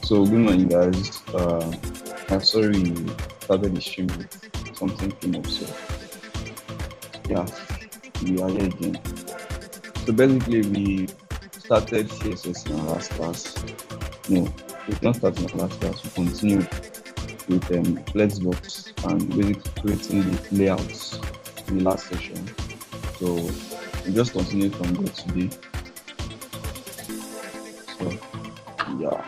So good morning, guys. I'm sorry we started the stream with something came up, so yeah, we are here again. So basically, we started CSS in our last class. No, we've not started in our last class. We continued with Flexbox and basically creating the layouts in the last session. So we just continue from there today. So yeah.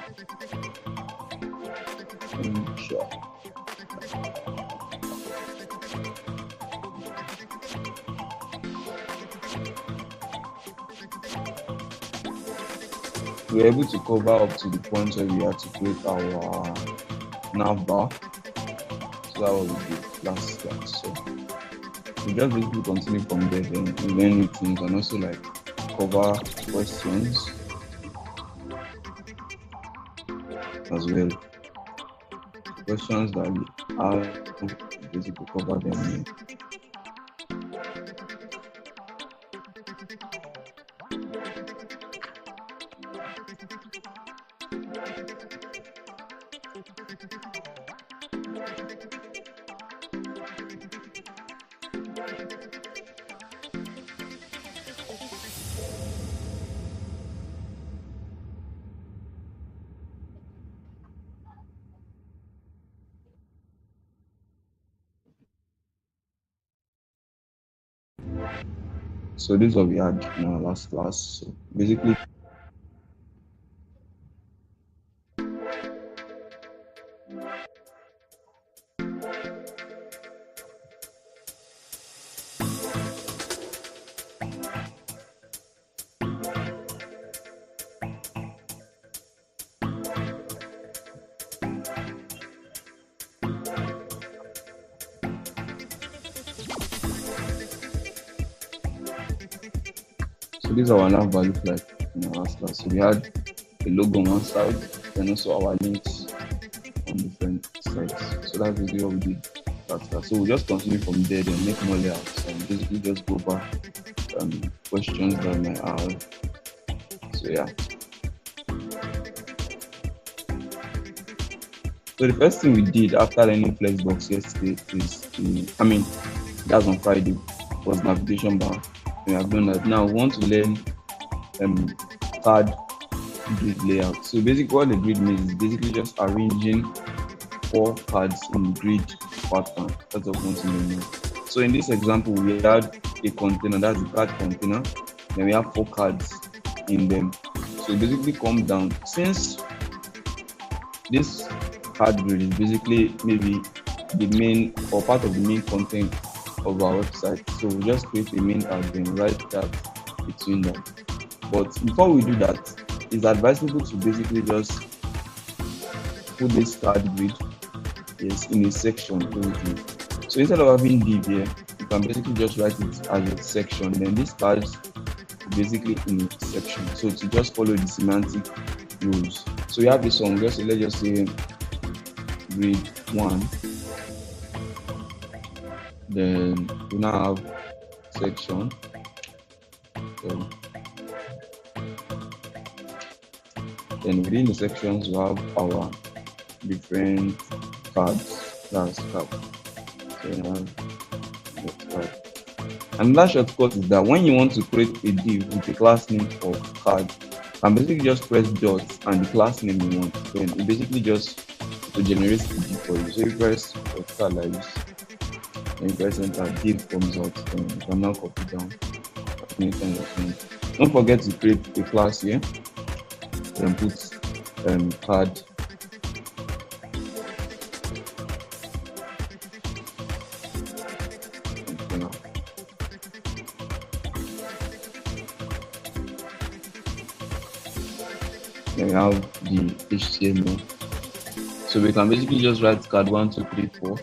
Sure. We were able to cover up to the point where we had to create our navbar. So that was the last class. So we just basically continue from there, then we learn new things and also like cover questions as well. Questions that we have basically cover them. So this is what we had in our last class. So basically, so this is our navbar look like in our last class. So we had a logo on one side and also our links on different sides. So that's basically what we did that class. So we'll just continue from there, then make more layouts and basically just go over questions that I might have. So yeah. So the first thing we did after learning Flexbox yesterday is, that's on Friday, was navigation bar. We have done that. Now we want to learn card grid layout. So basically what the grid means is basically just arranging 4 cards in the grid pattern. That's what we want to know. So in this example, we had a container, that's the card container. Then we have 4 cards in them. So basically come down. Since this card grid is basically maybe the main or part of the main content of our website, so we just create a main card and write that between them. But before we do that, it's advisable to basically just put this card grid in a section. So instead of having div here, you can basically just write it as a section. Then this card is basically in a section. So to just follow the semantic rules. So we have this one. Let's just say grid 1. Then we now have section. So then within the sections we have our different cards. That's card. So we have card. And that shortcut is that when you want to create a div with a class name of card, you can basically just press dot and the class name you want. Then it basically just to generate the div for you. So you press card like this, and you press enter, div comes out, and you can now copy down. Don't forget to create a class here. Then put card. Then we have the HTML. So we can basically just write card 1, 2, 3, 4.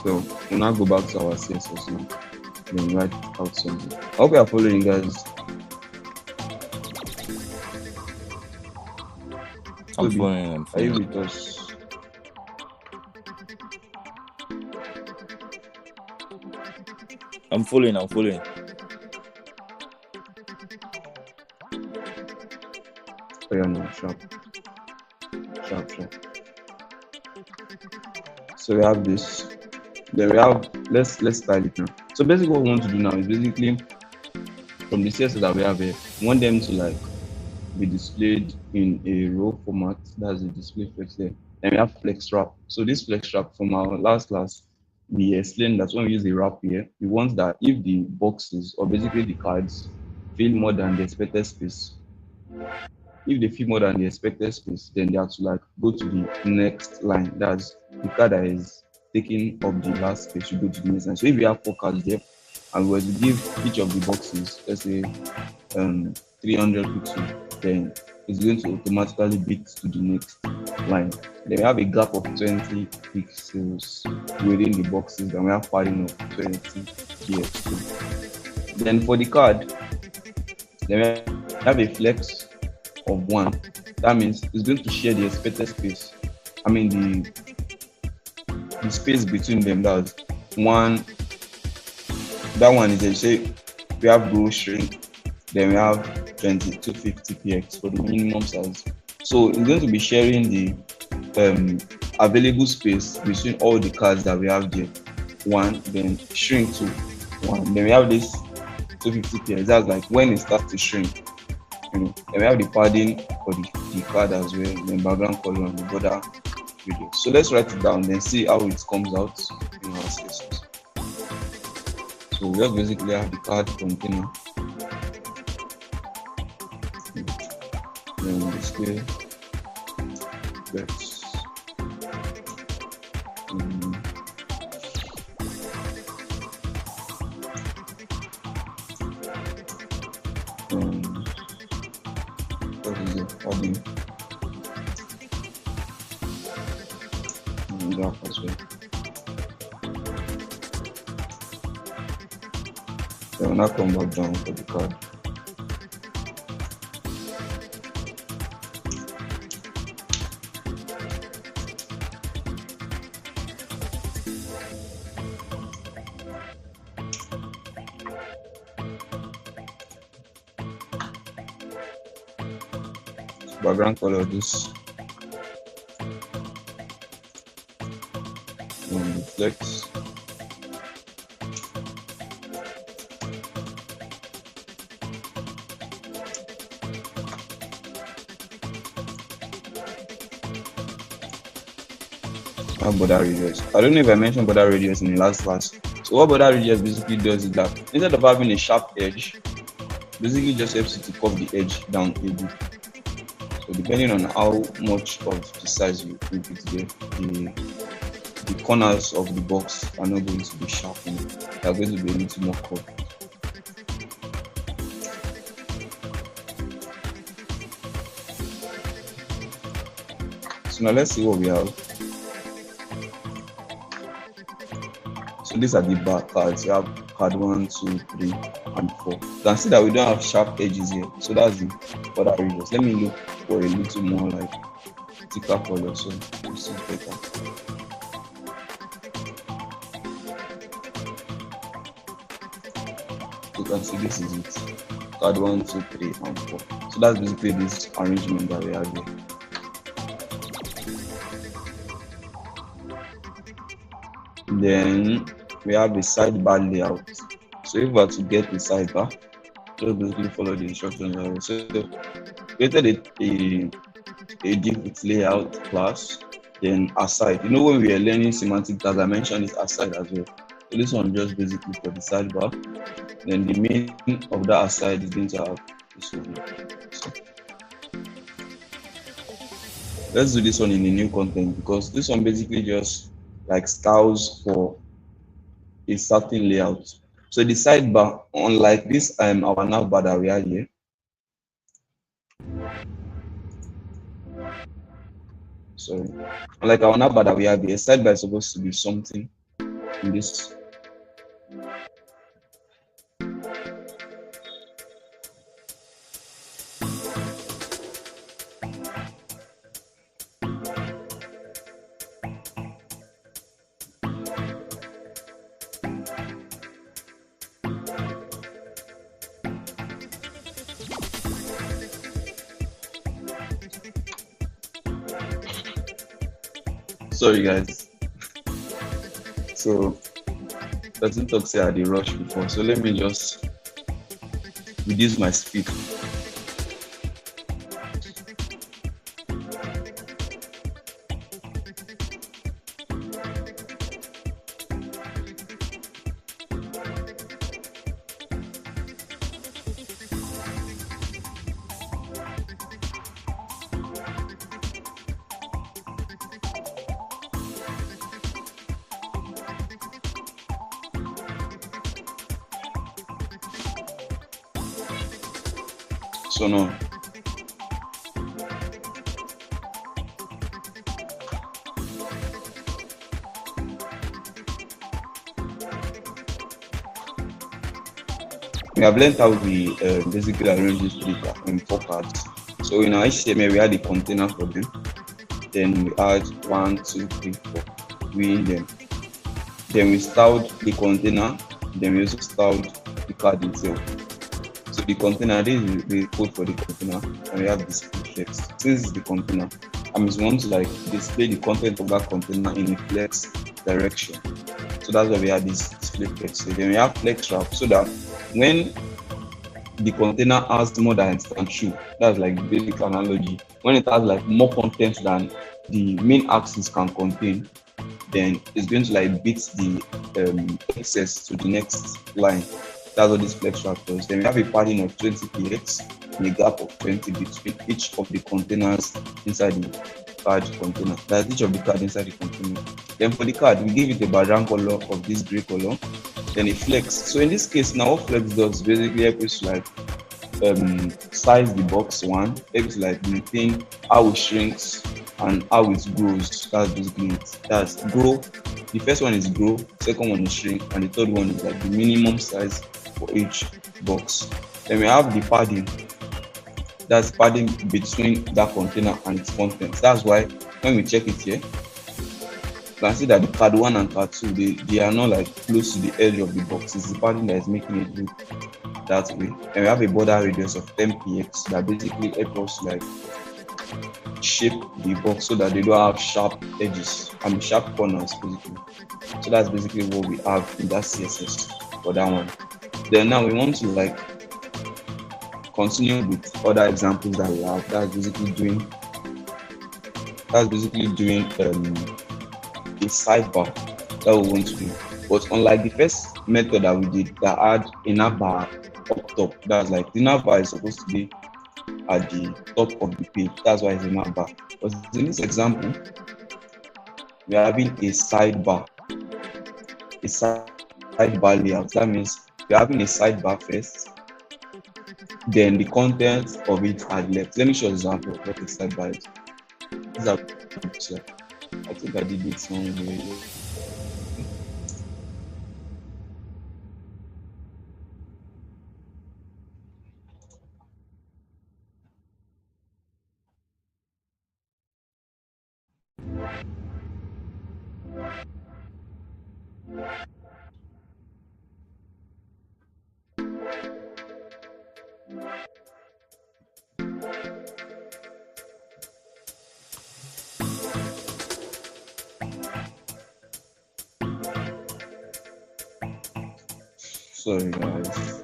So we'll now go back to our CSS now. Then write out something. I hope you are following, guys. I'm following. Are you with us? I'm following. Oh yeah, no, sharp. So we have this. Then we have let's style it now. So basically what we want to do now is basically from the CSS that we have here, we want them to like be displayed in a row format. That's the display flex there. And we have flex wrap. So this flex wrap from our last class, we explained that when we use the wrap here, we want that if the boxes or basically the cards fill more than the expected space, if they fill more than the expected space, then they have to like go to the next line. That's the card that is taking up the last space should go to the next line. So if we have 4 cards there and we were to give each of the boxes, let's say 300 pixels, then it's going to automatically beat to the next line. Then we have a gap of 20 pixels within the boxes, and we have padding of 20 pixels. Then for the card, then we have a flex of 1. That means it's going to share the expected space. I mean the space between them. That's one. That one is, let's say we have grow shrink, then we have 2250px for the minimum size. So it's going to be sharing the available space between all the cards that we have there. 1, then shrink to 1. Then we have this 250px. That's like when it starts to shrink. Then we have the padding for the card as well, then background color and the border video. So let's write it down, then see how it comes out in our CSS. So we just basically have the card container. Then display flex. What is it? Padding. That as well. Then we'll now come back down for the card. background color this flex. Border radius. I don't know if I mentioned border radius in the last class. So what border radius basically does is that instead of having a sharp edge, basically just helps you to curve the edge down a bit. So depending on how much of the size you put it there, the corners of the box are not going to be sharp enough. They are going to be a little more curved. So now let's see what we have. So these are the bar cards. You have card 1, 2, 3, and 4. You can see that we don't have sharp edges here. So that's the border radius. Let me look for a little more like thicker color so you see better. You can see this is it. Card 1, 2, 3, and 4. So that's basically this arrangement that we have here. Then we have a sidebar layout. So if we are to get the sidebar, just basically follow the instructions. So created a div with layout class, then aside. You know when we are learning semantic tags, I mentioned it aside as well. So this one just basically for the sidebar. Then the main of that aside is going to have this one. So let's do this one in the new content because this one basically just like styles for a certain layout. So the sidebar, unlike this our navbar that we had here, sorry, unlike our navbar that we have here, sidebar is supposed to be something in this. Sorry guys. So person talk say I had a rush before, so let me just reduce my speed. So now we have learned how we basically arrange these 4 cards. So in our HTML we had a container for them. Then we add 1, 2, 3, 4. We in them. Then we styled the container. Then we also styled the card itself. So the container, this is the code for the container, and we have display flex. This is the container. I just want to like display the content of that container in a flex direction. So that's why we have this display flex. So then we have flex wrap so that when the container has more than it can show, that's like the basic analogy. When it has like more content than the main axis can contain, then it's going to like beat the excess to the next line. That's what this flex wrap does. Then we have a padding of 20 px and a gap of 20 between each of the containers inside the card container. That's each of the card inside the container. Then for the card, we give it a background color of this gray color. Then a flex. So in this case, now what flex does basically help us like size the box one, helps like maintain how it shrinks and how it grows. That's basically it. That's grow. The first one is grow, second one is shrink, and the third one is like the minimum size for each box. Then we have the padding. That's padding between that container and its contents. That's why when we check it here, you can see that the card 1 and card 2 they are not like close to the edge of the box. It's the padding that is making it look that way. And we have a border radius of 10 px that basically helps us like shape the box so that they don't have sharp edges and sharp corners basically. So that's basically what we have in that CSS for that one. Then now we want to like continue with other examples that we have. That's basically doing a sidebar that we want to do. But unlike the first method that we did that had a navbar up top, that's like the navbar is supposed to be at the top of the page. That's why it's a navbar. But in this example, we are having a sidebar layout. That means we are having a sidebar first, then the content of it at left. Let me show an example of what a sidebar is. These are picture. I think I did it somewhere. Sorry guys,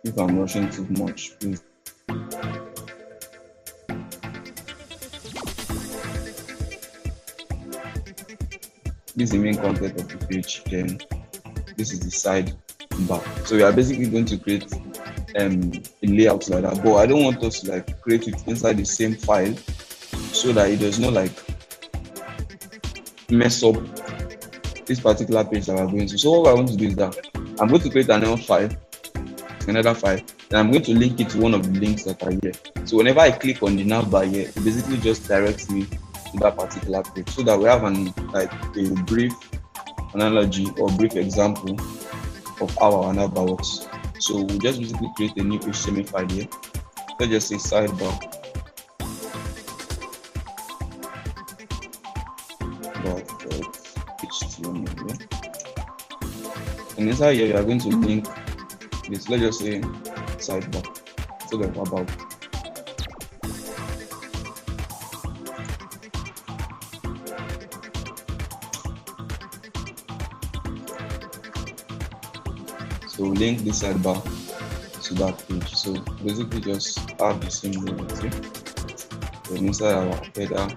if I'm rushing too much, please. This is the main content of the page, then this is the sidebar. So we are basically going to create a layout like that, but I don't want us to like create it inside the same file so that it does not like mess up this particular page that we're going to. So what I want to do is that I'm going to create another file, then I'm going to link it to one of the links that are here. So whenever I click on the navbar here, it basically just directs me to that particular page, so that we have a brief analogy or brief example of how our navbar works. So we'll just basically create a new HTML file here. Let's just say sidebar. HTML here. And inside here, we are going to link this. Let's just say sidebar. So that about. So link this sidebar to that page. So basically just have the same layout. Then inside our header,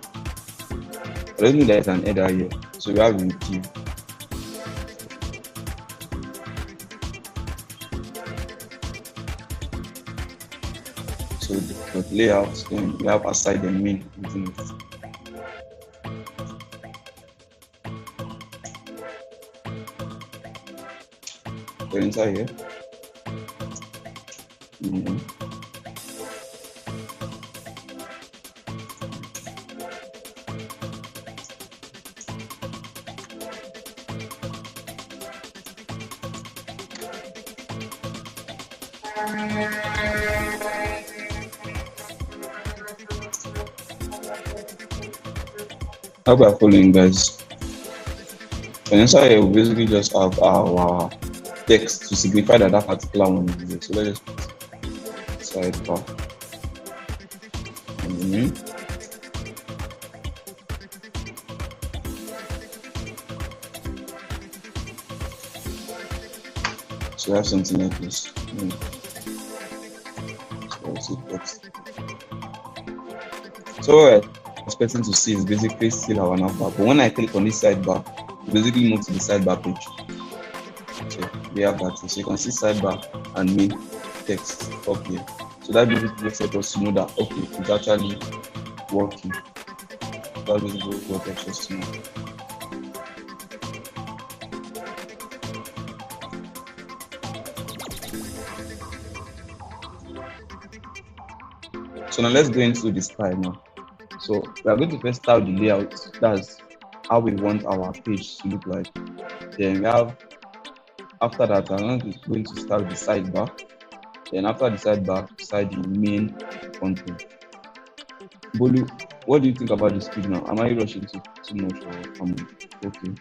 already there's an header here. So we have review. So the layout, then we have aside the main within it. So inside here, how about following, guys? And inside here, we basically just have our text to signify that that particular one is here. So let's just put sidebar. So I have something like this. So what I'm expecting to see is basically still our navbar. But when I click on this sidebar, it basically move to the sidebar page. So we have that. So you can see sidebar and main text up here. So that basically just helps us to know that okay, it's actually working. That basically what helps us to know. So now let's go into the style now. So we are going to first style the layout. That's how we want our page to look like. Then we have, after that, I'm going to start the sidebar. Then after the sidebar, start the main content. Bolu, what do you think about the speed now? Am I rushing too much or okay?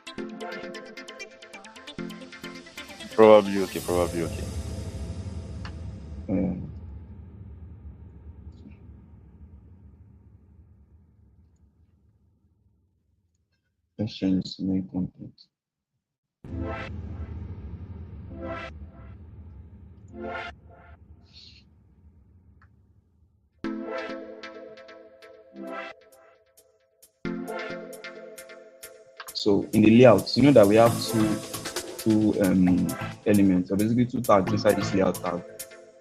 Probably okay. Let's change this to main content. So in the layout, you know that we have two elements, or basically two tags inside this layout tag.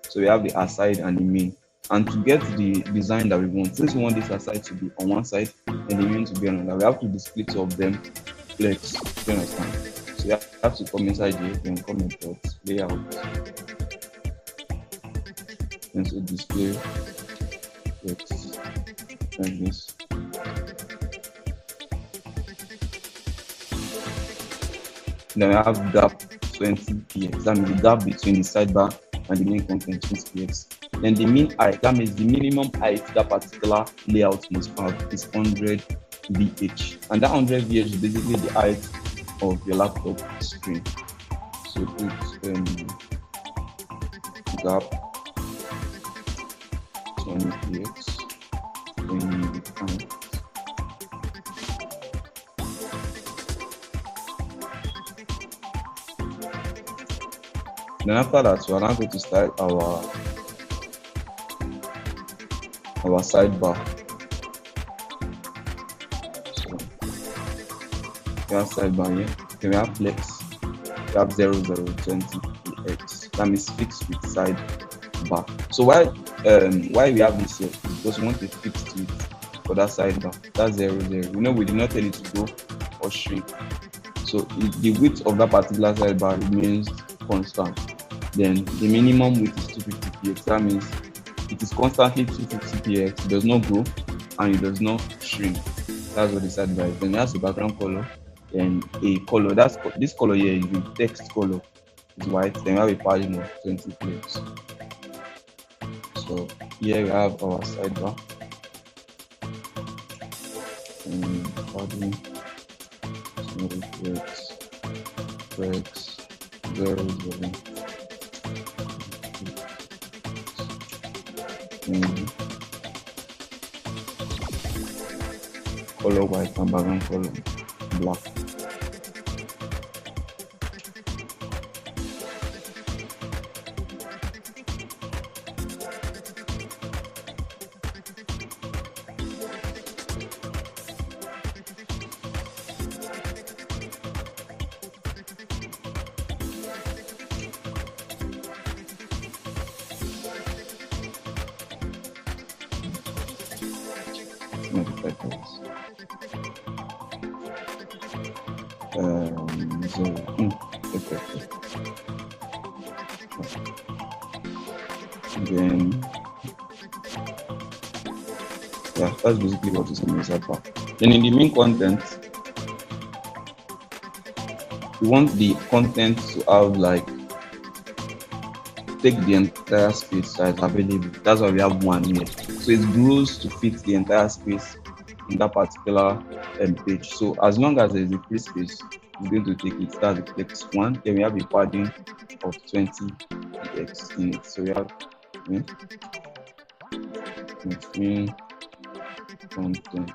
So we have the aside and the main. And to get the design that we want, since we want this aside to be on one side and the main to be on another, we have to display two of them flex. Do you understand? So you have to come inside here and comment dot layout. And so display flex like this. Then we have gap 20 px. That means the gap between the sidebar and the main content 20 px. Then the mean height, that means the minimum height that particular layout must have is 100 VH. And that 100 VH is basically the height of your laptop screen. So put gap 20 px in the height. Then after that, we are now going to start our sidebar. So we have sidebar here. Then we have flex. We have 0020 px. That means fixed with sidebar. So why we have this here? Because we want a fixed width for that sidebar. That's 00. You know, we did not tell it to go or shrink. So the width of that particular sidebar remains constant. Then the minimum width is 250 px. That means it is constantly 250 px. It does not grow and it does not shrink. That's what the sidebar is. Then it has a background color and a color. That's this color here is the text color. It's white. Then we have a padding of 20 px. So here we have our sidebar. Padding 20 px. 00. Color white and background color black. Then yeah, that's basically what is in the sidebar. Then in the main content, we want the content to have like take the entire space that is available. That's why we have one here. So it grows to fit the entire space in that particular page. So as long as there is a free space, we're going to take it. That's the flex one. Then we have a padding of 20 px in it. So we have main content.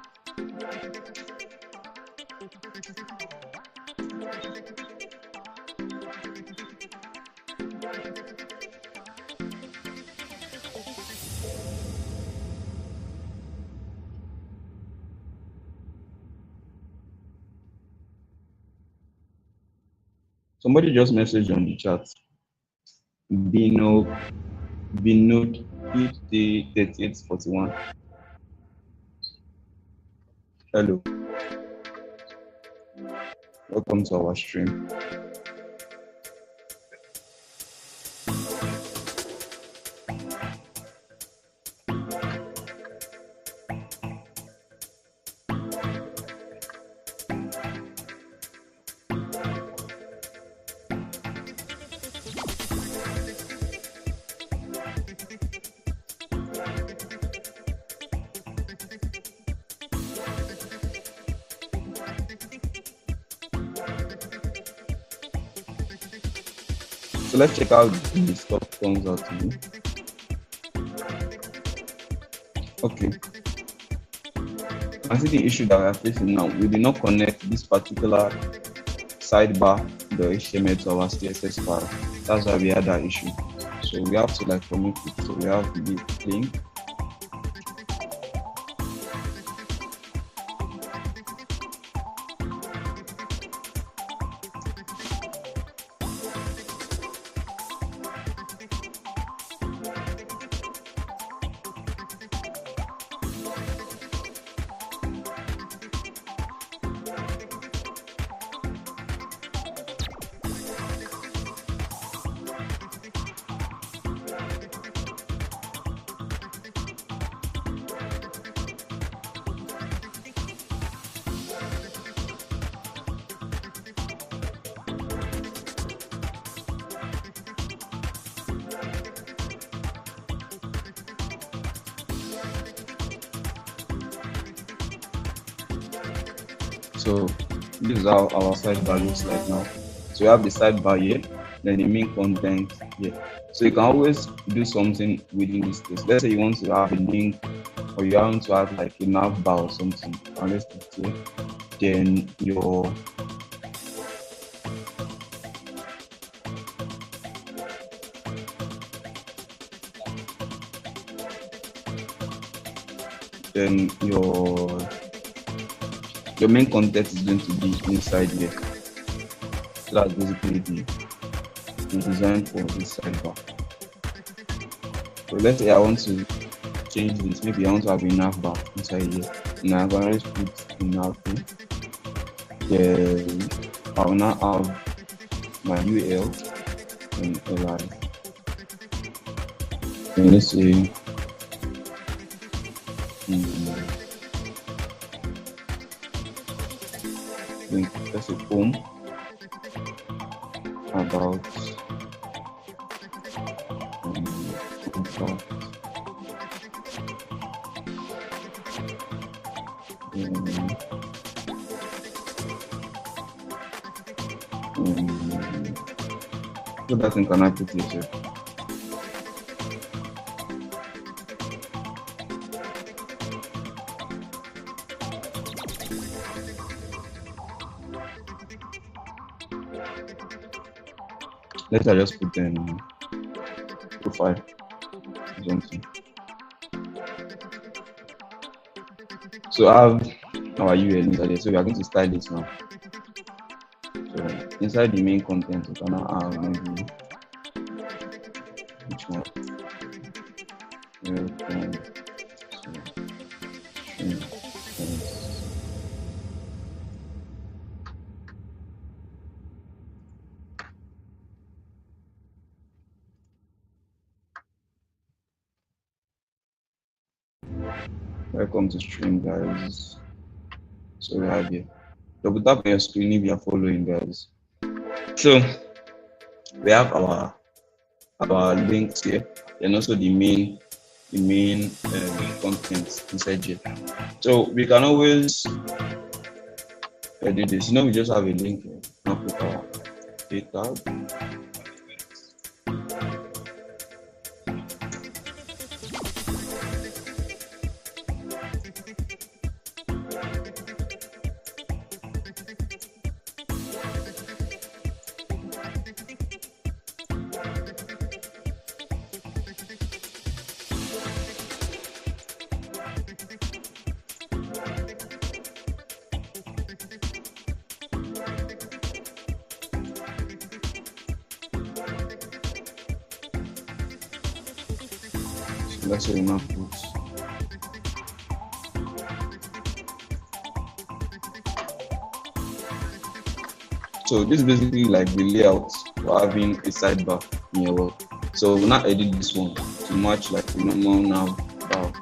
Somebody just messaged on the chat. Binode 503841. Hello. Welcome to our stream. So let's check out the stuff comes out to be. Okay. I see the issue that we are facing now. We did not connect this particular sidebar, the HTML to our CSS file. That's why we had that issue. So we have to like commit it. So we have the link. So this is how our sidebar looks like now. So we have the sidebar here, then the main content here. So you can always do something within this space. Let's say you want to have a link, or you want to have like a navbar or something. And let's click here. Then your main content is going to be inside here. So that's basically the design for this sidebar. So let's say I want to change this. Maybe I want to have a navbar inside here. Now I'm going to put in navbar. Then I will now have my UL and li. And let's say let's say home about so that thing can I put it here? Let's just put them profile something. So I have our UL inside it. So we are going to style this now. So inside the main content, we can now have maybe which one? Welcome to stream, guys. So we have here. Double tap on your screen if you are following, guys. So we have our links here, and also the main content inside here. So we can always edit this. We just have a link here. Now put our data. Let's say enough books. So this is basically like the layout for having a sidebar in your work. So we'll now edit this one to match like the normal navbar.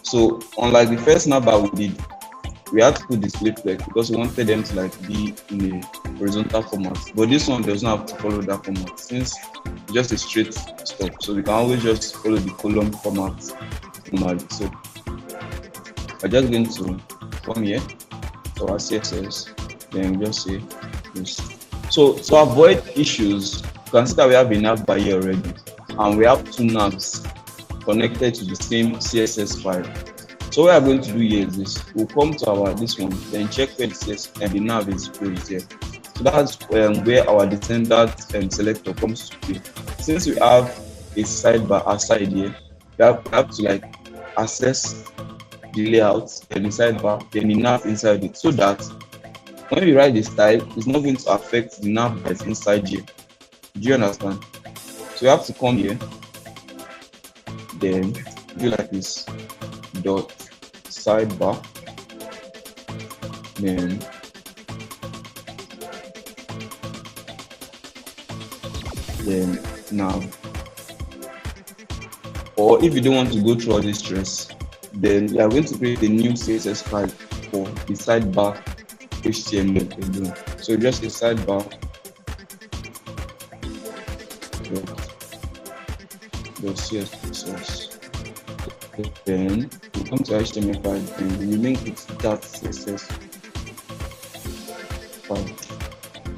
So unlike the first navbar we did, we had to put display flex because we wanted them to like be in a horizontal format. But this one does not have to follow that format since it's just a straight stuff. So we can always just follow the column format normally. So I'm just going to come here to our CSS, then just say this. So to avoid issues, you can see that we have a navbar here already, and we have two navs connected to the same CSS file. So what we are going to do here is this: we'll come to our this one, then check where it says and the nav is closed here. So that's where our descendant selector comes to play. Since we have a sidebar aside here, we have to like access the layout and the sidebar, then the nav inside it, so that when we write the style, it's not going to affect the nav that's inside here. Do you understand? So you have to come here, then do like this dot sidebar, then nav. Or if you don't want to go through all this stress, then you are going to create a new CSS file for the sidebar HTML alone. So just a sidebar dot CSS. Then we come to HTML file and we link it to that CSS file.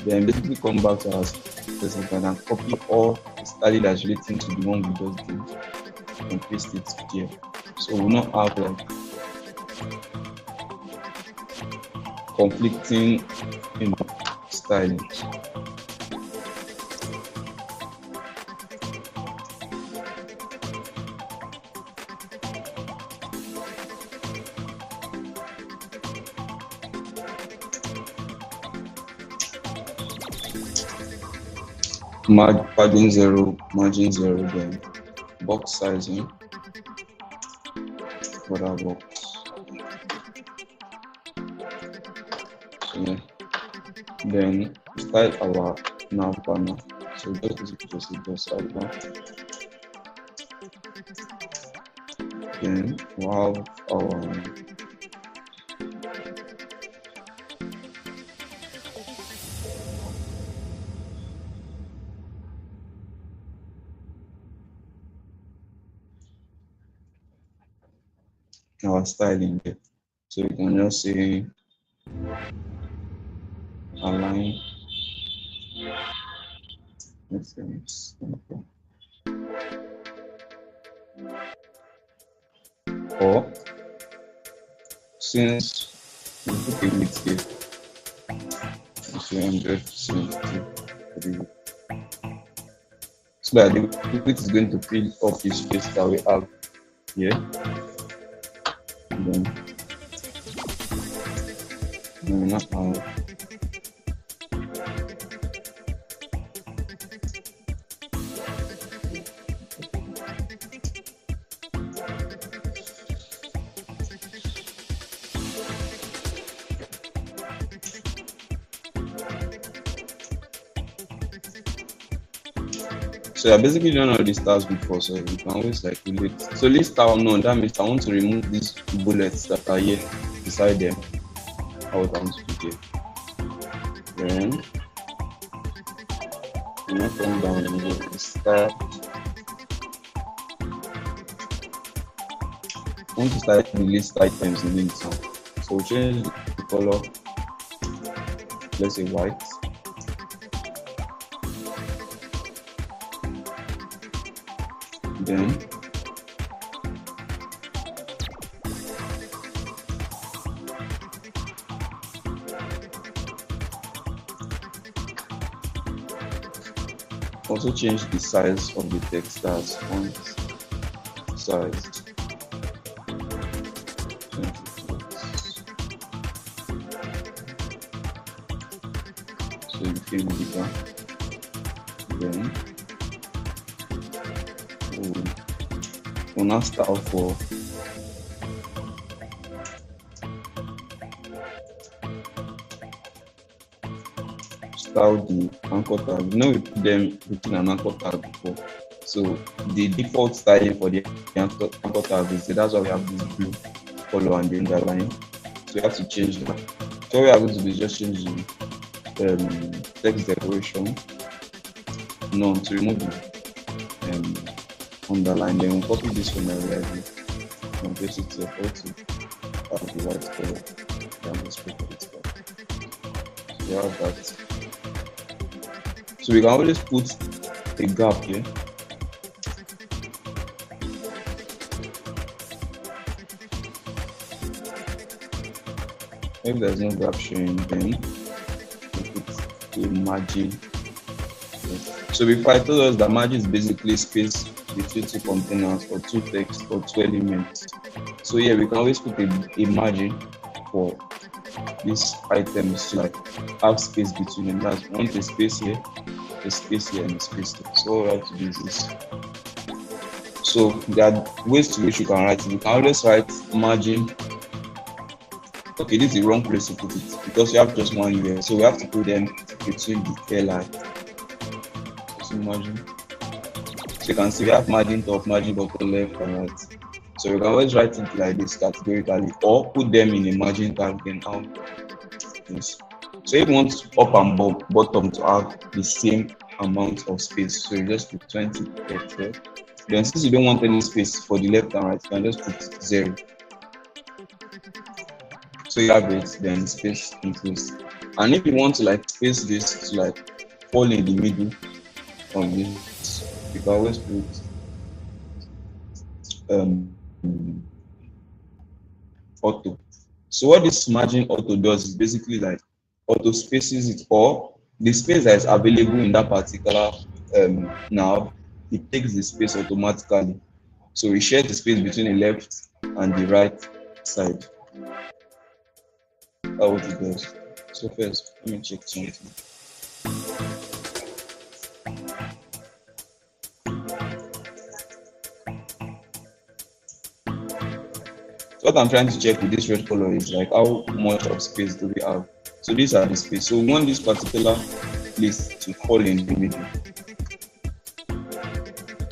Then basically come back to our CSS file and copy all the style that's relating to the one we just did and paste it here. So we'll not have like conflicting styling. Padding 0, margin 0, then box sizing, border box. Yeah. Then style our nav banner. So just sidebar. Then we'll have our styling there. So you can just say align. Or since we put a width here, it's 100%, so that the width is going to fill up the space that we have here. Then we will not have So I basically done all these tasks before, so you can always like relate. So list style none, that means I want to remove these bullets that are here beside them. I would want to put here. Then I'm not come down and go start. I want to start the list items in the song. So change the color, let's say white. Then also change the size of the text as font size 20 pixels. So it became bigger. Then we'll now style for the anchor tag. You know, we put them within an anchor tag before. So the default styling for the anchor tag is that's why we have this blue color and the underline. So we have to change that. So what we are going to do is just change the text decoration none to remove the underline. Then we'll copy this from the library and paste it to the white color. Then let's put it back. So we have that. So we can always put a gap here. If there's no graph showing, then we put a margin. So before I told us that margin is basically space between two containers or two text or two elements. So yeah, we can always put a margin for these items to like have space between them. That's one a space here, a space here, and a space there. So all we have to do is this. So there are ways to which you can write it. You can always write margin. Okay, this is the wrong place to put it because you have just one UL. So we have to put them between the li. So margin. So you can see we have margin top, margin bottom, left, and right. So you can always write it like this categorically, or put them in a margin tag. Then yes. So if you want up and bottom to have the same amount of space, so you just put 20 per 12. Then since you don't want any space for the left and right, you can just put 0. So you have it, then space increase. And if you want to like space this to like fall in the middle of this, you can always put auto. So what this margin auto does is basically like auto spaces it, or the space that is available in that particular nav, it takes the space automatically. So we share the space between the left and the right side. That's what it does. So first, let me check something. So what I'm trying to check with this red color is like how much of space do we have. So these are the space. So we want this particular place to fall in the middle.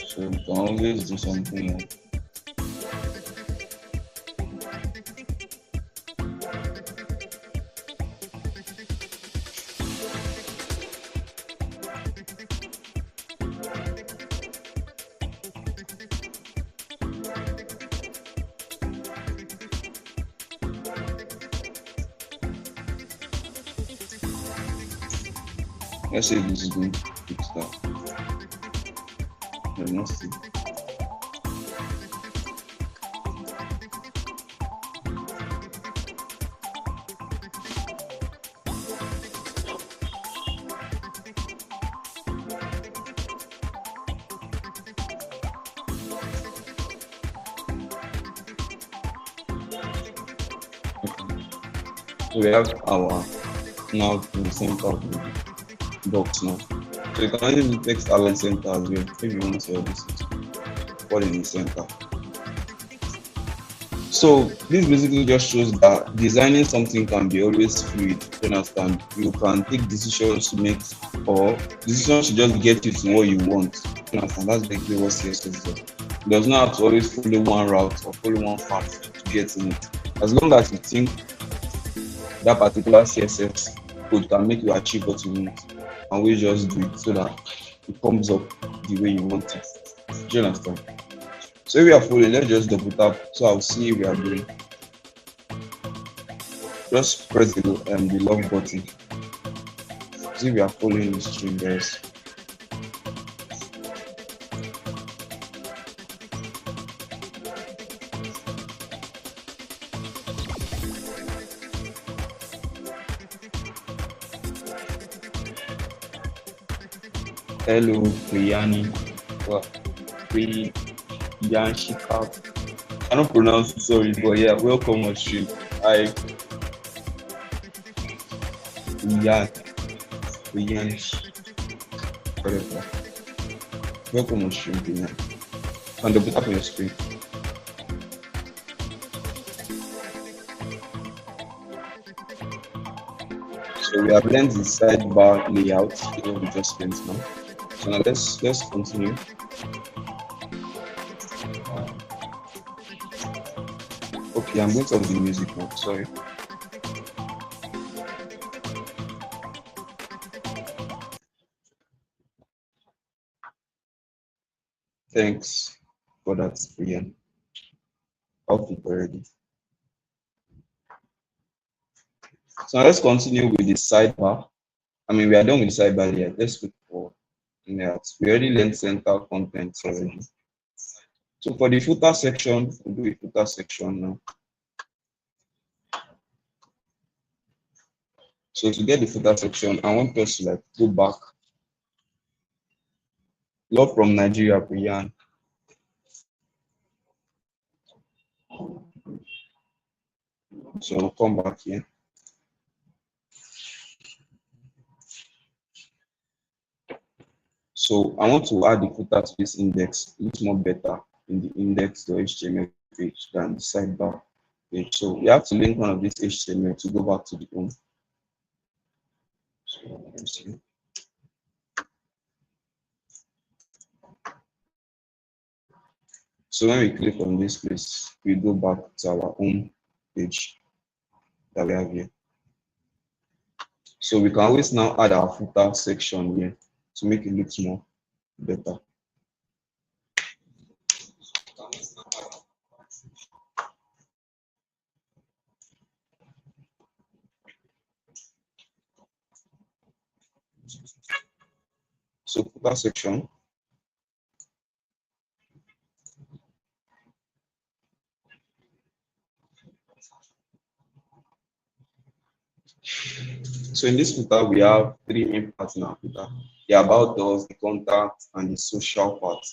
So we can always do something like let's say this is going to fix that. Let's see. So we have our nav in the center of the box now. So you can use the text align center as well if you want to have this fall in the center. So this basically just shows that designing something can be always fluid. You understand? You can take decisions to make, or decisions to just get you to what you want. You understand? That's basically what CSS does. It does not have to always follow one route or follow one path to get in it. As long as you think that particular CSS code can make you achieve what you want, and we just do it so that it comes up the way you want it. Do you understand? So if we are following, let's just double tap so I'll see if we are doing. Just press the log button. See if we are following the string, guys. Hello, Priyani. Well, Priyanshika. I don't pronounce it, sorry, but yeah, welcome on stream. Hi. Priyansh. Whatever. Welcome on stream, Priyan. And double tap on your screen. So we have learned the sidebar layout, we just spent now. So now let's continue. Okay, I'm going to have the music now. Sorry. Thanks for that, Brian. I'll keep already. So now let's continue with the sidebar. I mean, we are done with the sidebar yet. Let's look for layouts. We already learned center content already. So for the footer section, we'll do a footer section now. So to get the footer section, I want us to like go back. Love from Nigeria, Brian. So we'll come back here. So I want to add the footer to this index. It's more better in the index.html page than the sidebar page. So we have to link one of these HTML to go back to the home. So let me see. So when we click on this place, we go back to our home page that we have here. So we can always now add our footer section here to make it look more better. So footer section. So in this footer, we have three main parts in our footer: the about us, the contact, and the social part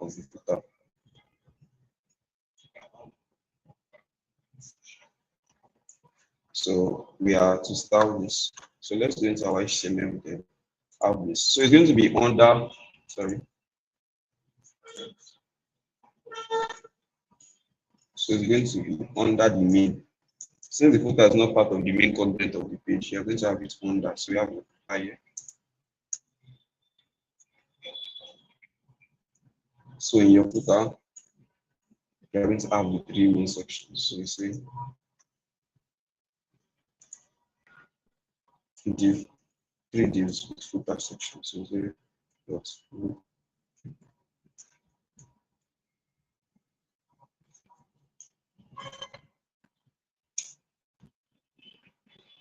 of the footer. So we are to start this. So let's go into our HTML then. Have this. So it's going to be under, sorry. So it's going to be under the main. Since the footer is not part of the main content of the page, you're going to have it under. So you have it higher. So in your footer, you're going to have the three main sections. So you say div, three divs with footer section. So you say dot row.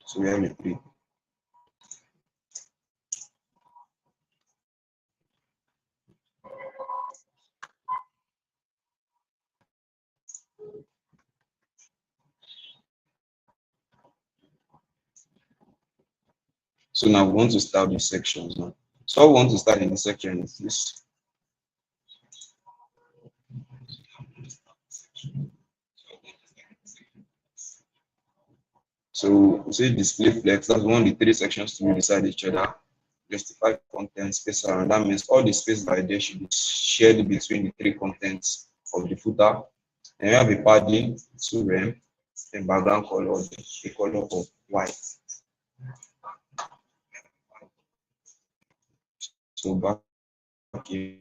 So we have the three. So now we want to start the sections now. So we want to start in the section is this. So we say display flex, that's one of the three sections to be beside each other. Justify content space around. That means all the space by there should be shared between the three contents of the footer. And we have a padding, 2rem, and background color, the color of white. So back here.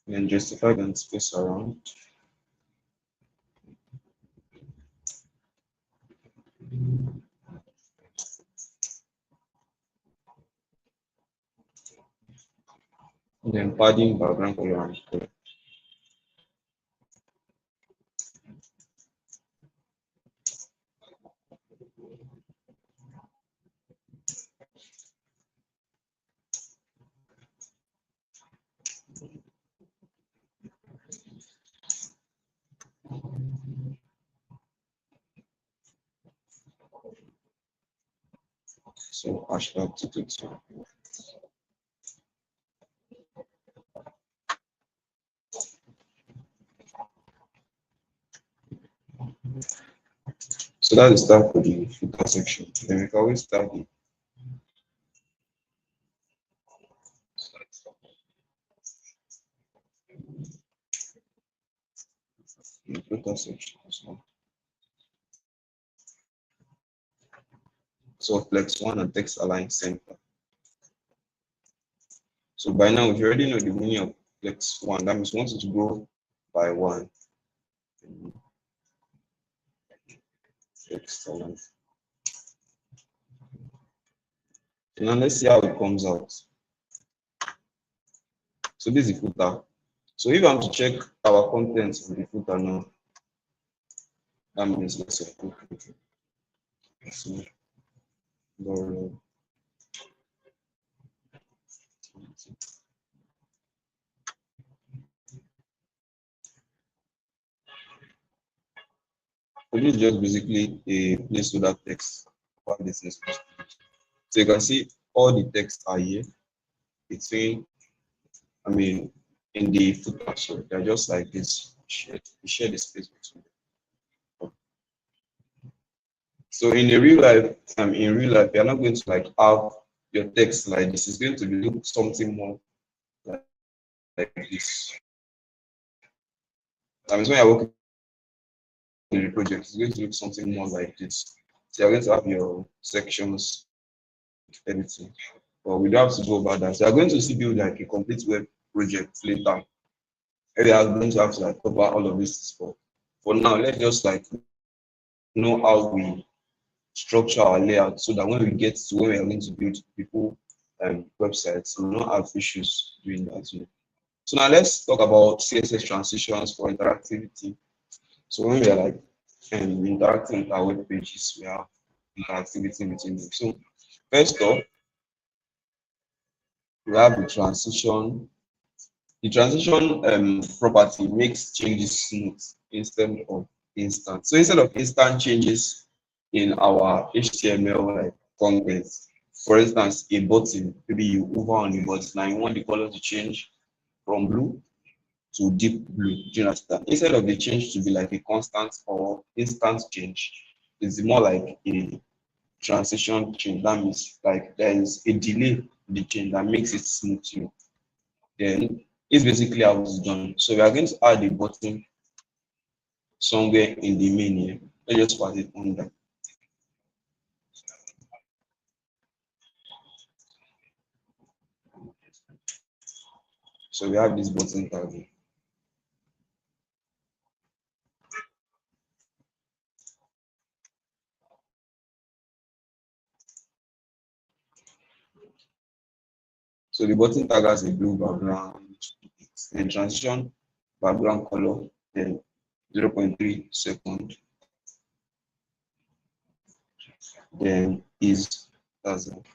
And justify and space around. And then padding, background color, and color. So hashtag to. So that's the start for the footer section. Then we can always start the footer section as well. So flex one and text align center. So by now, if you already know the meaning of flex one, that means we want it to go by one. Text align. Now let's see how it comes out. So this is the footer. So if I'm to check our contents in the footer now, that means let's say so this is just basically a placeholder text for this is. So you can see all the text are here. It's saying, I mean, in the footer, so they're just like this. We share the space between them. So in real life, you're not going to like have your text like this. It's going to be look something more like this. That means when you're working in the project, it's going to look something more like this. So you're going to have your sections, everything. But we don't have to go about that. So you're going to see build like a complete web project later. We are going to have to like cover all of this for now. Let's just like know how we structure our layout so that when we get to when we are going to build people websites, we don't have issues doing that. So now let's talk about CSS transitions for interactivity. So when we are like interacting with our web pages, we have interactivity between them. So first off, we have the transition. The transition property makes changes smooth instead of instant. So instead of instant changes in our HTML like content, for instance, a button, maybe you hover on the button and you want the color to change from blue to deep blue. Do you understand? Instead of the change to be like a constant or instant change, it's more like a transition change. That means like there is a delay in the change that makes it smooth. Then it's basically how it's done. So we are going to add a button somewhere in the main here. Let's just pass it under. So we have this button tag here. So the button tag has a blue background and transition background color, then 0.3 second. Then is that's it.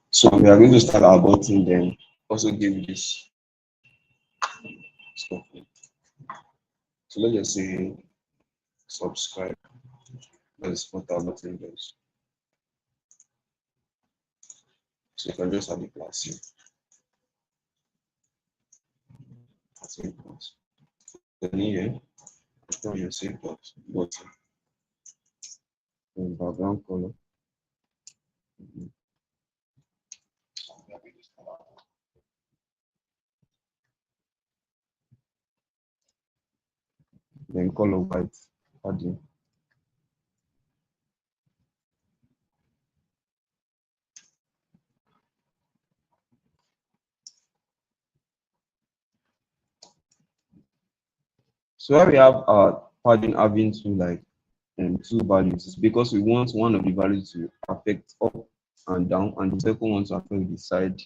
So we are going to start our button, then also give this stuff. So let's just say subscribe. That's what our button does. So you can just add the class here. That's it. Then here, from your save button and background color. Then color white, adding. So where we have our padding having two values is because we want one of the values to affect up and down, and the second one to affect the side,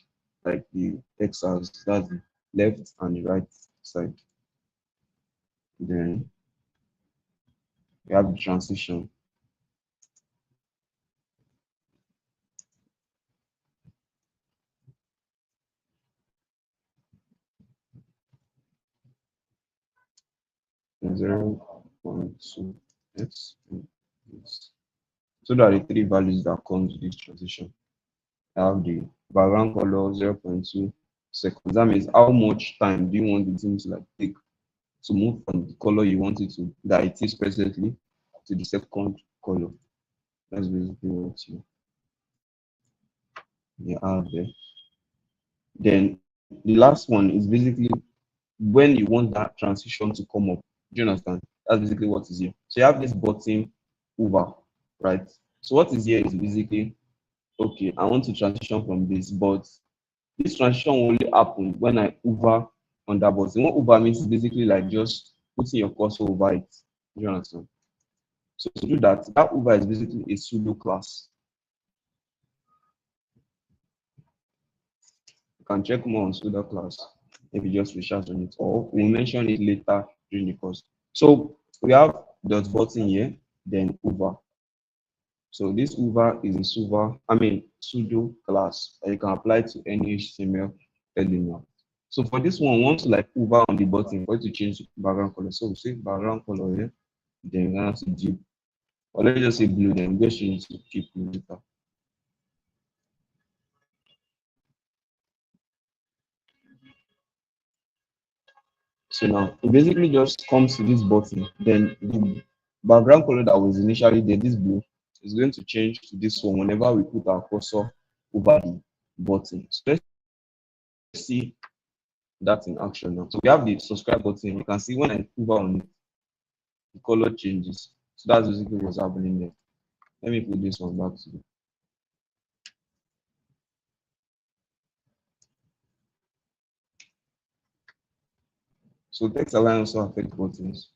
like the x-axis, that's the left and the right side. Then we have the transition. And 0.2 x. So that are the three values that comes with this transition. I have the background color 0.2 seconds. That means how much time do you want the thing to like take to move from the color you want it to that it is presently to the second color. That's basically what you have there. Then the last one is basically when you want that transition to come up. Do you understand? That's basically what is here. So you have this button over, right? So what is here is basically, okay, I want to transition from this, but this transition will only happen when I hover on that button. What hover means is basically like just putting your cursor over it. Do you understand? So to do that, that hover is basically a pseudo class. You can check more on pseudo class if you just research on it, or we'll mention it later during the course. So we have dot button here, then hover. So this hover is a pseudo class that you can apply to any HTML element. So for this one, once you like hover on the button for it to change background color. So we say background color here, then we're going to do, or let's just say blue, then we just change to keep blue later. So now it basically just comes to this button, then the background color that was initially there, this blue, is going to change to this one whenever we put our cursor over the button. So let's see that in action now. So we have the subscribe button. You can see when I hover on it, the color changes. So that's basically what's happening there. Let me put this one back to you. So text align also affect buttons.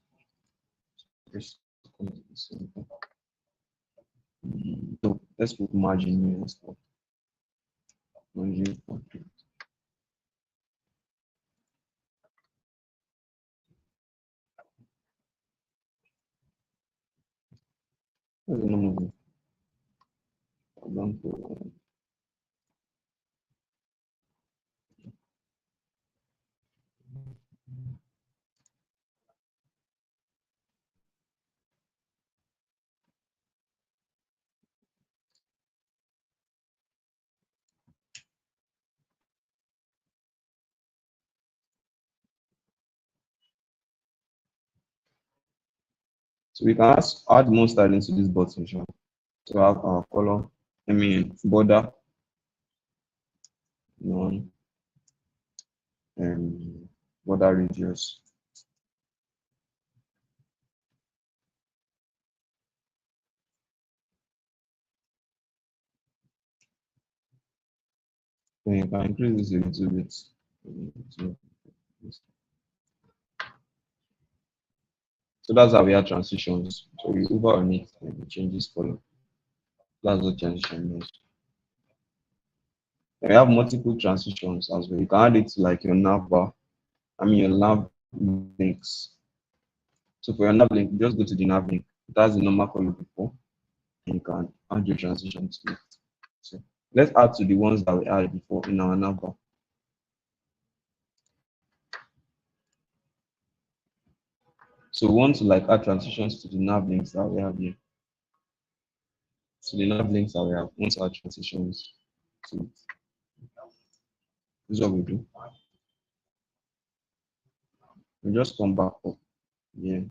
So let's put margin here and stuff. Margin. What's the name of it? So we can add more styling to this button. Sure. So we have our color, border, none, and border radius. Then you can increase this a little bit. So that's how we have transitions. So we hover on it and it changes color. That's what transition means. We have multiple transitions as well. You can add it to like your navbar, your nav links. So for your nav link, just go to the nav link. It has the normal color before, and you can add your transitions to it. So let's add to the ones that we had before in our navbar. So we want to like add transitions to the nav links that we have here. So the nav links that we have, we want to add transitions to it. This is what we do. We just come back up. Yeah.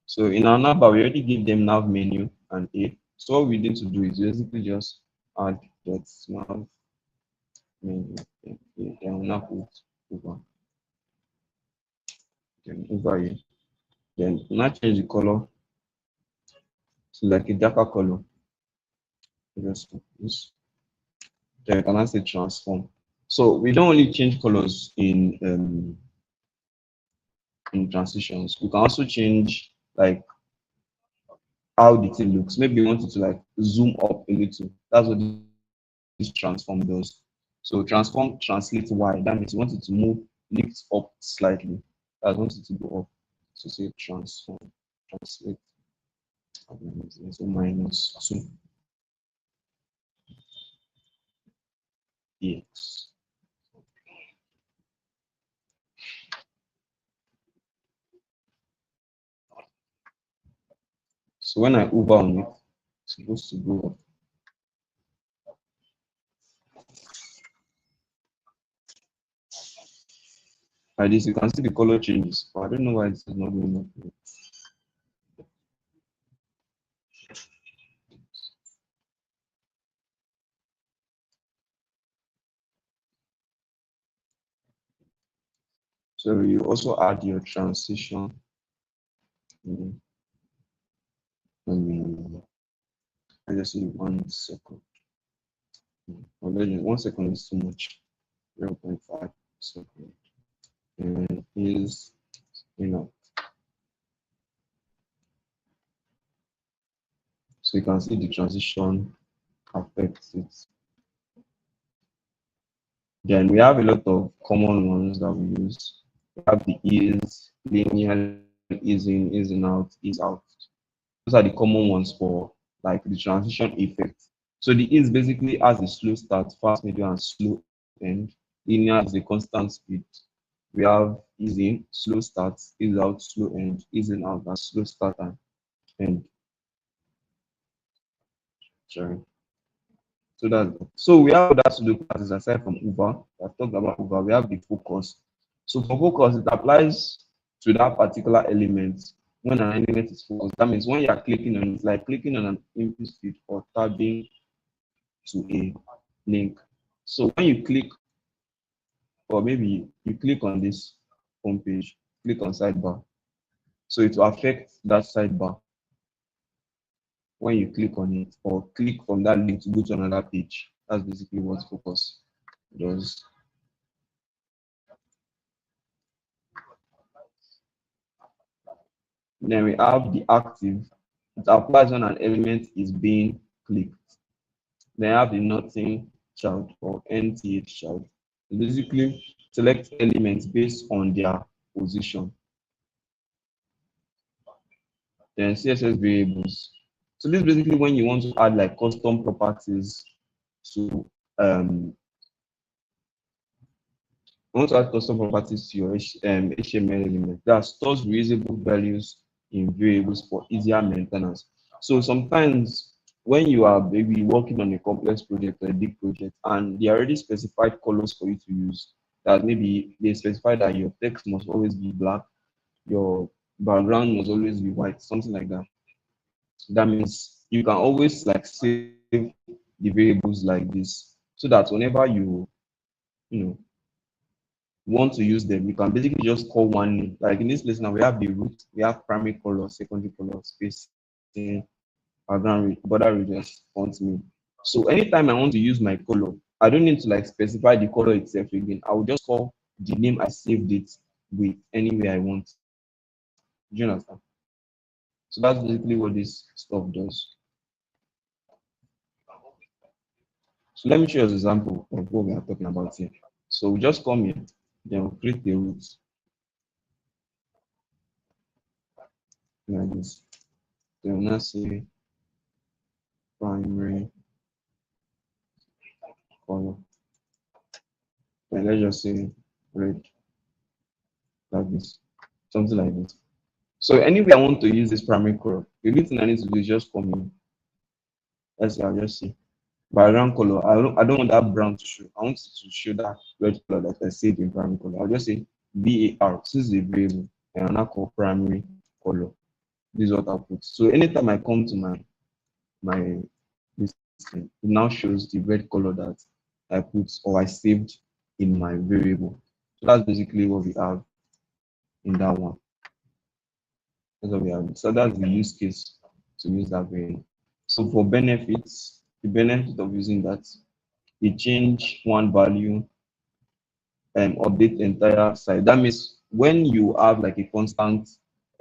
So in our navbar, we already give them nav menu and A. So what we need to do is basically just add that nav menu. Then we'll now put over. Then over here. Then we'll now change the color to like a darker color. Just this. Then we can now say transform. So we don't only change colors in transitions. We can also change like how the thing looks. Maybe we want it to like zoom up a little. That's what this transform does. So transform translates Y. That means you want it to move, lift up slightly. I want it to go up. So say transform, translate. So -2. Yes. So when I hover on it, it's supposed to go up. Like this, you can see the color changes, but I don't know why this is not going up. So you also add your transition. Mm, Let me, I just need 1 second. Already 1 second is too much. 0.5 second. And is enough. So you can see the transition affects it. Then we have a lot of common ones that we use. We have the ease, linear, ease in, ease in out, ease out. Those are the common ones for like the transition effect. So the ease basically has a slow start, fast, medium, and slow end. Linear is a constant speed. We have ease in, slow start, ease out, slow end, ease in out, and slow start and end. Sorry. So we have other pseudo classes aside from Uber. I've talked about Uber. We have the focus. So for focus, it applies to that particular element when an element is focused. That means when you are clicking on it, like clicking on an input feed or tabbing to a link. So when you click, or maybe you click on this home page, click on sidebar. So it will affect that sidebar when you click on it, or click from that link to go to another page. That's basically what focus does. Then we have the active. It applies when an element is being clicked. Then I have the nothing child or NTH child. It basically select elements based on their position. Then CSS variables. So this is basically when you want to add like custom properties to your HTML element that stores reusable values in variables for easier maintenance. So sometimes when you are maybe working on a complex project or a big project and they already specified colors for you to use, that maybe they specify that your text must always be black, your background must always be white, something like that. That means you can always like save the variables like this so that whenever you know want to use them, you can basically just call one name. Like in this place now, we have the root, we have primary color, secondary color, spacing, background, border radius, font name. So anytime I want to use my color, I don't need to like specify the color itself again. I will just call the name I saved it with anywhere I want. Do you understand? So that's basically what this stuff does. So let me show you an example of what we are talking about here. So we just come here, then we'll create the root like this. Then we'll now say primary color. Then let's just say red like this, something like this. So anyway, I want to use this primary color. The only thing I need to do is just come in. Let's say I'll just see background color. I don't want that brown to show. I want it to show that red color that I saved in primary color. I'll just say VAR. This is a variable, and I'll now call primary color. This is what I'll put. So anytime I come to my this thing, it now shows the red color that I put or I saved in my variable. So that's basically what we have in that one. That's what we have. So that's the use case to use that variable. So for benefits, the benefit of using that, we change one value and update the entire site. That means when you have like a constant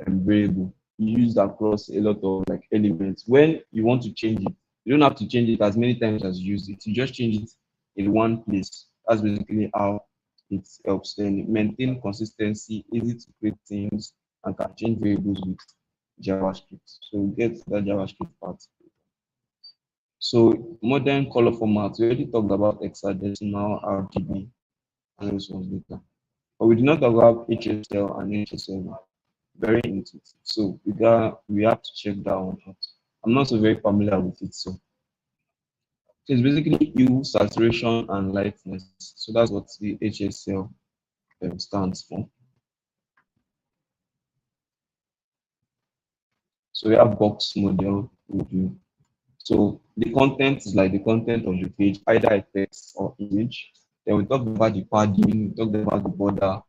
variable used across a lot of like elements, when you want to change it, you don't have to change it as many times as you use it. You just change it in one place. That's basically how it helps. Then maintain consistency, easy to create things, and can change variables with JavaScript. So we get that JavaScript part. So modern color formats, we already talked about hexadecimal, RGB, and those ones later. But we did not talk about HSL and HSL. Very into it. So we have to check that one out. I'm not so very familiar with it. So it's basically hue, saturation, and lightness. So that's what the HSL stands for. So we have box model review. So the content is like the content of the page, either a text or image. Then we talk about the padding, we talk about the border,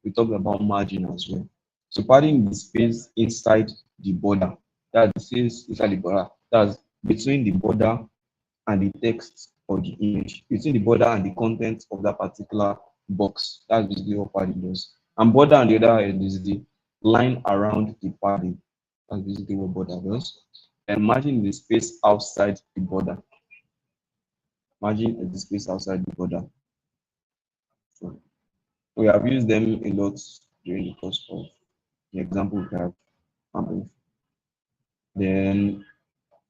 we talk about margin as well. So padding is space inside the border. That's the space inside the border. That's between the border and the text or the image, between the border and the content of that particular box. That's basically what padding does. And border on the other end is the line around the padding. That's basically what border does. And margin is the space outside the border. Margin is the space outside the border. So we have used them a lot during the course of the example we have. Then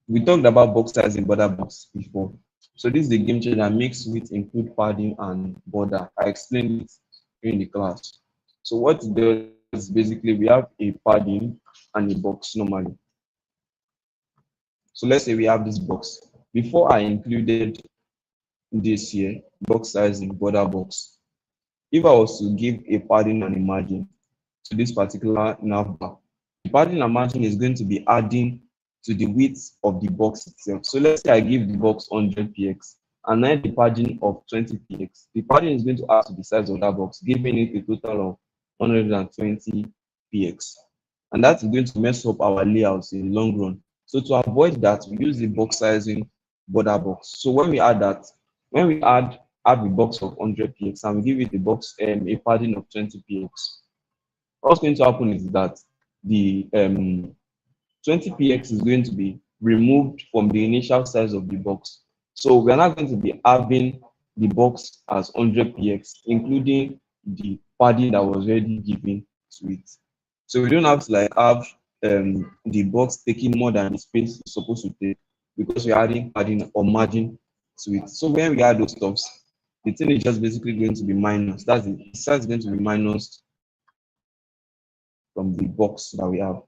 we talked about box size in border box before. So this is the game changer that makes width include padding and border. I explained it during the class. So what it does is basically we have a padding and a box normally. So let's say we have this box. Before I included this here, box size in border box. If I was to give a padding and a margin to this particular navbar, the padding and margin is going to be adding to the width of the box itself. So let's say I give the box 100 px and then the padding of 20 px. The padding is going to add to the size of that box, giving it a total of 120 px. And that's going to mess up our layouts in the long run. So to avoid that, we use the box sizing border box. So when we add that, when we add a box of 100 px and we give it a box a padding of 20 px, what's going to happen is that the 20 px is going to be removed from the initial size of the box. So we're not going to be having the box as 100 px, including the padding that was already given to it. So we don't have to like have the box taking more than the space it's supposed to take because we're adding padding or margin to it. So when we add those stuffs, the thing is just basically going to be minus. That's it. The size is going to be minus from the box that we have.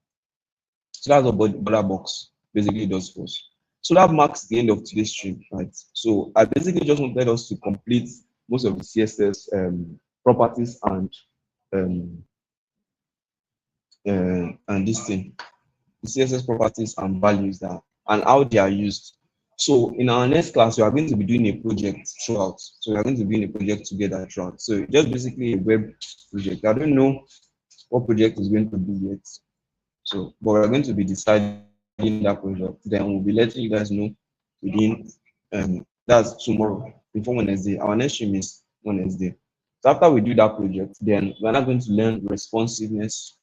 So that's what border box basically does for us. So that marks the end of today's stream, right? So I basically just wanted us to complete most of the CSS properties um, and this thing, the CSS properties and values that and how they are used. So in our next class, we are going to be doing a project throughout. So we are going to be doing a project together throughout. So just basically a web project. I don't know what project is going to be yet. So, but we're going to be deciding that project. Then we'll be letting you guys know within that's tomorrow before Wednesday. Our next stream is Wednesday. So after we do that project, then we're not going to learn responsiveness.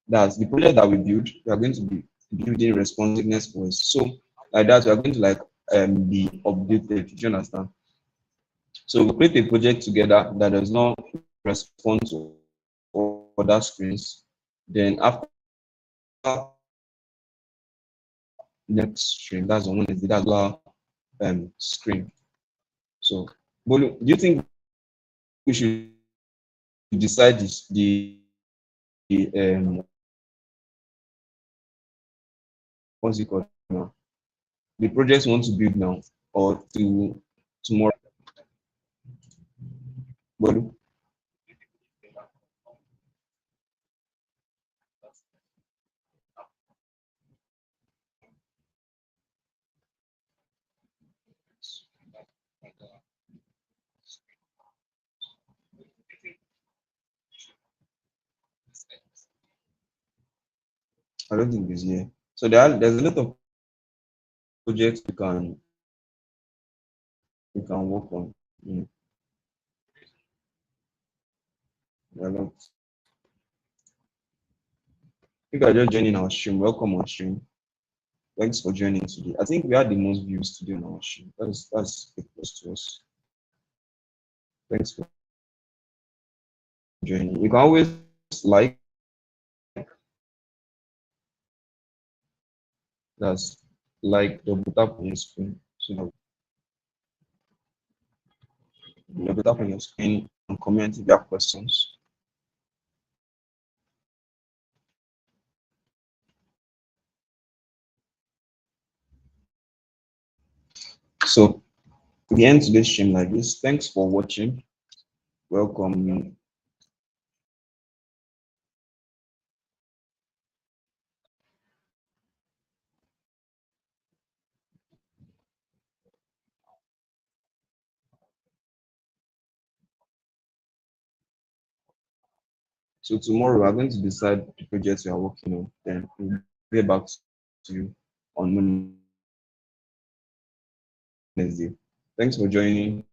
That's the project that we build. We are going to be building responsiveness for us. So like that, we are going to like be updated. Do you understand? So we create a project together that does not respond to other screens. Then after next stream, that's on Wednesday, that's our screen. So, Bolu, do you think we should decide the what's it called now? The projects we want to build now or to tomorrow? Bolu? I don't think it's here. So there's a lot of projects we can work on. Mm, there are lots. If you are just joining our stream, welcome on stream. Thanks for joining today. I think we had the most views today on our stream. That's a plus to us. Thanks for joining. You can always like that's like double tap on your screen. So double tap on your screen and comment if you have questions. So we end today's stream like this. Thanks for watching. Welcome So tomorrow we're going to decide the projects we are working on. Then we'll get back to you on Wednesday. Thanks for joining.